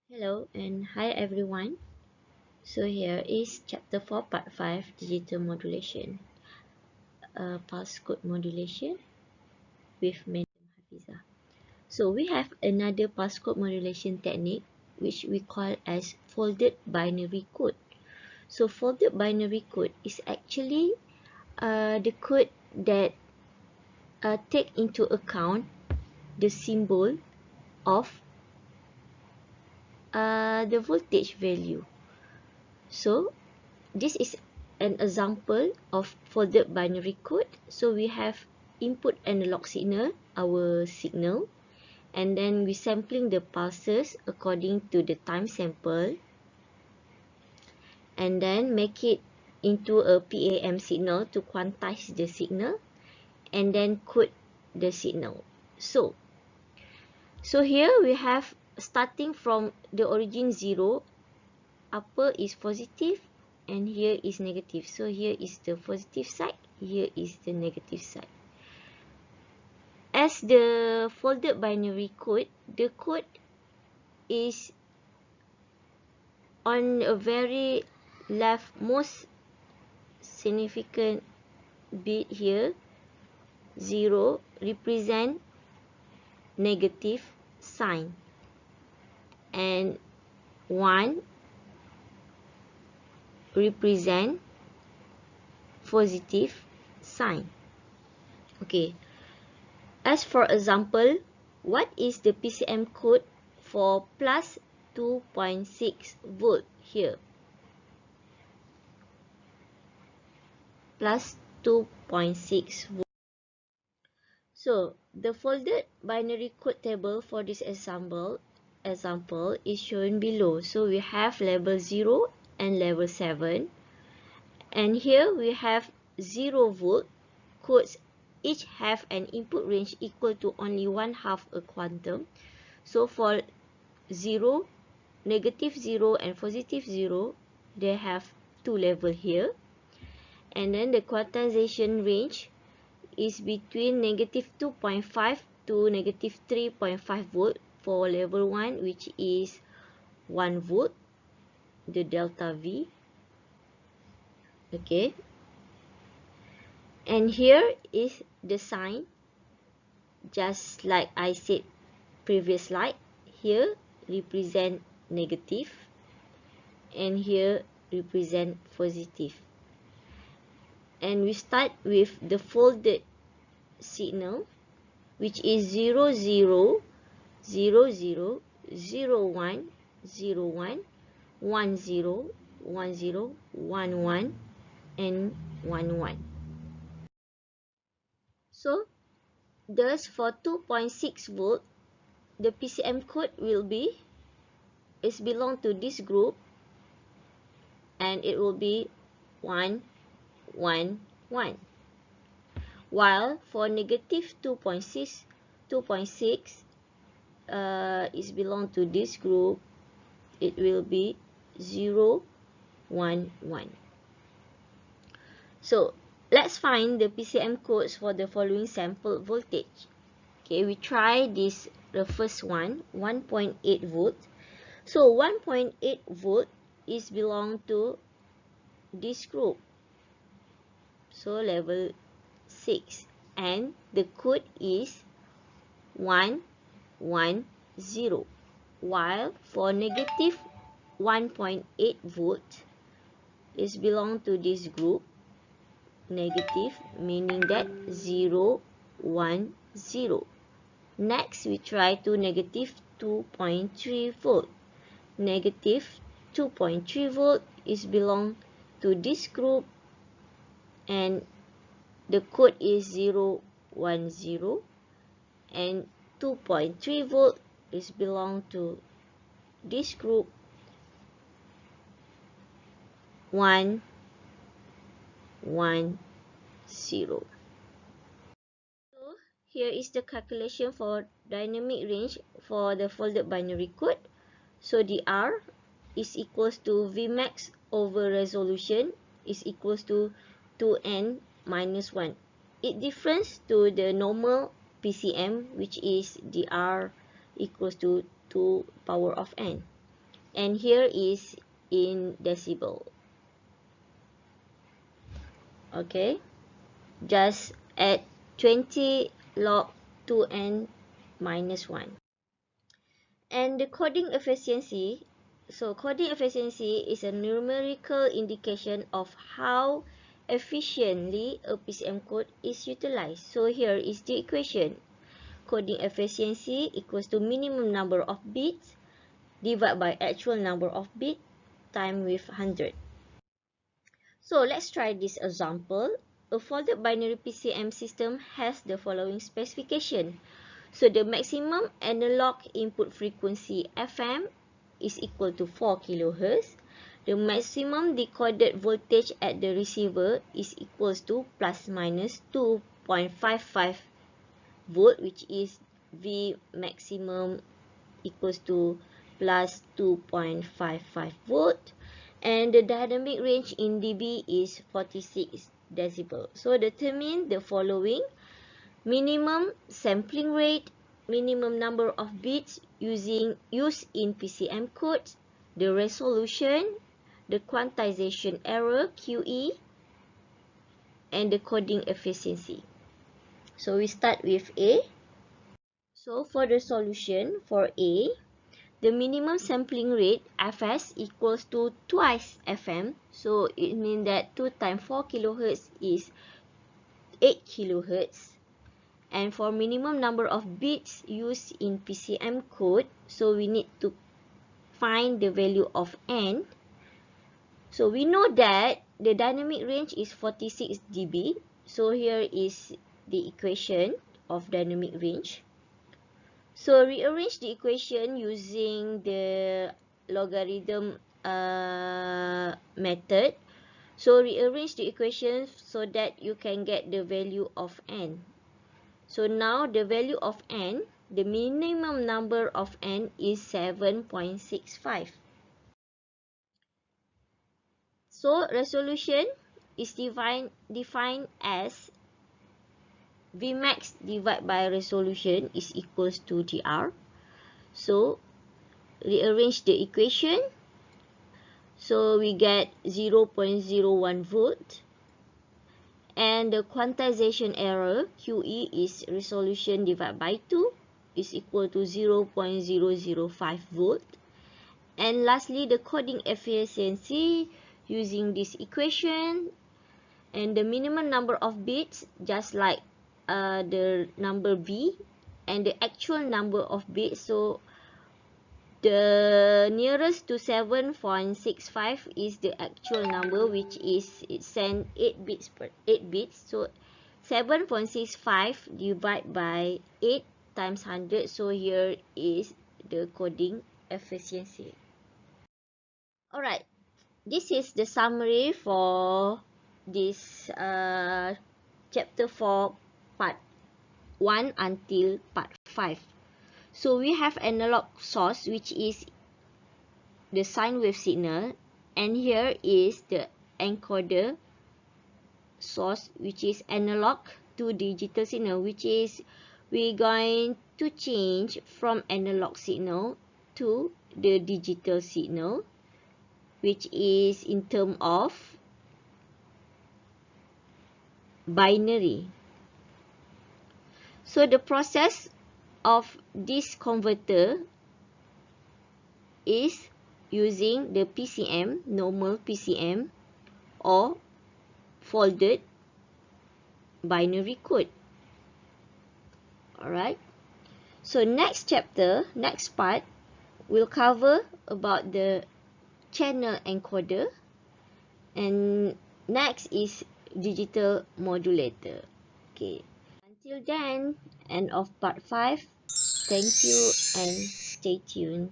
Hello and hi everyone. So here is chapter 4 part 5 digital modulation, passcode modulation with Madam Hafiza. So we have another passcode modulation technique which we call as folded binary code. So folded binary code is actually the code that take into account the symbol of the voltage value. So this is an example of folded binary code. So we have input analog signal, our signal, and then we sampling the pulses according to the time sample, and then make it into a PAM signal to quantize the signal, and then code the signal. So here we have starting from the origin 0, upper is positive and here is negative. So here is the positive side, here is the negative side. As the folded binary code, the code is on a very left most significant bit here. 0 represent negative sign and 1 represent positive sign. Okay. As for example, what is the PCM code for plus 2.6 volt here? Plus 2.6 volt. So the folded binary code table for this example is shown below. So we have level 0 and level 7. And here we have 0 volt codes each have an input range equal to only 1/2 a quantum. So for 0, negative 0 and positive 0, they have 2 levels here. And then the quantization range is between negative 2.5 to negative 3.5 volt for level 1, which is 1 volt, the delta V. Okay. And here is the sign, just like I said previous slide. Here represent negative and here represent positive. And we start with the folded signal, which is 0 0 0 0 0 1 0 1 1 0 1 0 1 1 and 1 1. So thus for 2.6 volt, the PCM code will be belong to this group, and it will be 1 1 1. While for negative 2.6 is belong to this group, it will be 0 1 1. So let's find the PCM codes for the following sample voltage. Okay, we try this, the first one, 1.8 volt. So 1.8 volt is belong to this group, so level 6, and the code is 1 1 0. While for negative 1.8 volt is belong to this group, negative, meaning that 0 1 0. Next we try to negative 2.3 volt. Negative 2.3 volt is belong to this group, and the code is 0 1 0, and 2.3 volt is belong to this group, 1 1 0. So here is the calculation for dynamic range for the folded binary code. So the R is equals to Vmax over resolution is equals to 2n minus 1. It differs to the normal PCM, which is the R equals to 2 power of n. and here is in decibel. Okay, just add 20 log 2n minus 1. And the coding efficiency, so coding efficiency is a numerical indication of how efficiently a PCM code is utilized. So here is the equation. Coding efficiency equals to minimum number of bits divided by actual number of bits times with 100. So let's try this example. A folded binary PCM system has the following specification. So the maximum analog input frequency FM is equal to 4 kHz. The maximum decoded voltage at the receiver is equals to plus minus 2.55 volt, which is V maximum equals to plus 2.55 volt. And the dynamic range in dB is 46 decibel. So determine the following: minimum sampling rate, minimum number of bits used in PCM codes, the resolution, the quantization error QE, and the coding efficiency. So we start with A. So for the solution for A, the minimum sampling rate Fs equals to twice Fm. So it means that 2 times 4 kHz is 8 kHz. And for minimum number of bits used in PCM code, so we need to find the value of n. So we know that the dynamic range is 46 dB. So here is the equation of dynamic range. So rearrange the equation using the logarithm method. So rearrange the equation so that you can get the value of n. So now the value of n, the minimum number of n is 7.65. So resolution is defined as Vmax divided by resolution is equals to GR. So rearrange the equation. So we get 0.01 volt. And the quantization error QE is resolution divided by 2 is equal to 0.005 volt. And lastly, the coding efficiency using this equation, and the minimum number of bits just like the number V, and the actual number of bits. So the nearest to 7.65 is the actual number, which is it send 8 bits per 8 bits. So 7.65 divided by 8 times 100. So here is the coding efficiency. Alright, this is the summary for this chapter 4 part 1 until part 5. So we have analog source, which is the sine wave signal, and here is the encoder source, which is analog to digital signal, which is we're going to change from analog signal to the digital signal, which is in term of binary. So the process of this converter is using the PCM, normal PCM, or folded binary code. Alright, so next chapter, next part, will cover about the channel encoder, and next is digital modulator. Okay, until then, end of part 5. Thank you and stay tuned.